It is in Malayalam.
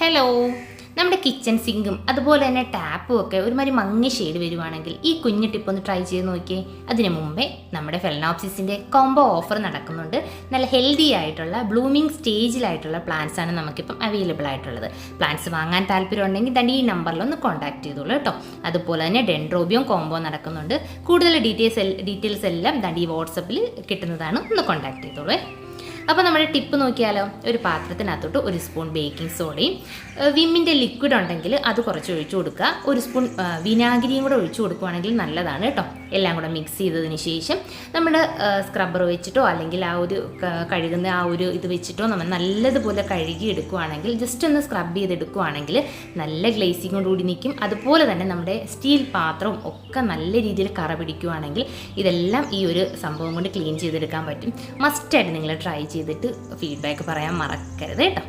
ഹലോ, നമ്മുടെ കിച്ചൺ സിങ്കും അതുപോലെ തന്നെ ടാപ്പും ഒക്കെ ഒരുമാതിരി മങ്ങിയ ഷെയ്ഡ് വരുവാണെങ്കിൽ ഈ കുഞ്ഞു ടിപ്പ് ഒന്ന് ട്രൈ ചെയ്ത് നോക്കിയേ. അതിനു മുമ്പേ നമ്മുടെ ഫെലനോപ്സിസിൻ്റെ കോംബോ ഓഫർ നടക്കുന്നുണ്ട്. നല്ല ഹെൽത്തി ആയിട്ടുള്ള ബ്ലൂമിങ് സ്റ്റേജിലായിട്ടുള്ള പ്ലാന്റ്സ് ആണ് നമുക്കിപ്പം അവൈലബിൾ ആയിട്ടുള്ളത്. പ്ലാന്റ്സ് വാങ്ങാൻ താല്പര്യം ഉണ്ടെങ്കിൽ തന്നെ ഈ നമ്പറിൽ ഒന്ന് കോൺടാക്ട് ചെയ്തോളൂ കേട്ടോ. അതുപോലെ തന്നെ ഡെൻഡ്രോബിയം കോംബോ നടക്കുന്നുണ്ട്. കൂടുതൽ ഡീറ്റെയിൽസ് എല്ലാം ഈ വാട്സപ്പിൽ കിട്ടുന്നതാണ്. ഒന്ന് കോൺടാക്ട് ചെയ്തോളൂ. അപ്പോൾ നമ്മുടെ ടിപ്പ് നോക്കിയാലോ, ഒരു പാത്രത്തിനകത്തോട്ട് 1 സ്പൂൺ ബേക്കിംഗ് സോഡയും വിമ്മിൻ്റെ ലിക്വിഡ് ഉണ്ടെങ്കിൽ അത് കുറച്ച് ഒഴിച്ചു കൊടുക്കുക. 1 സ്പൂൺ വിനാഗിരിയും കൂടെ ഒഴിച്ചു കൊടുക്കുകയാണെങ്കിൽ നല്ലതാണ് കേട്ടോ. എല്ലാം കൂടെ മിക്സ് ചെയ്തതിന് ശേഷം നമ്മുടെ സ്ക്രബ്ബർ വെച്ചിട്ടോ അല്ലെങ്കിൽ ആ ഒരു കഴുകുന്ന ആ ഒരു ഇത് വെച്ചിട്ടോ നമ്മൾ നല്ലതുപോലെ കഴുകി എടുക്കുകയാണെങ്കിൽ, ജസ്റ്റ് ഒന്ന് സ്ക്രബ് ചെയ്തെടുക്കുകയാണെങ്കിൽ നല്ല ഗ്ലേസിങ്ങോടുകൂടി നിൽക്കും. അതുപോലെ തന്നെ നമ്മുടെ സ്റ്റീൽ പാത്രവും ഒക്കെ നല്ല രീതിയിൽ കറ പിടിക്കുകയാണെങ്കിൽ ഇതെല്ലാം ഈ ഒരു സംഭവം കൊണ്ട് ക്ലീൻ ചെയ്തെടുക്കാൻ പറ്റും. മസ്റ്റായിട്ട് നിങ്ങൾ ട്രൈ ചെയ്തിട്ട് ഫീഡ്ബാക്ക് പറയാൻ മറക്കരുത് കേട്ടോ.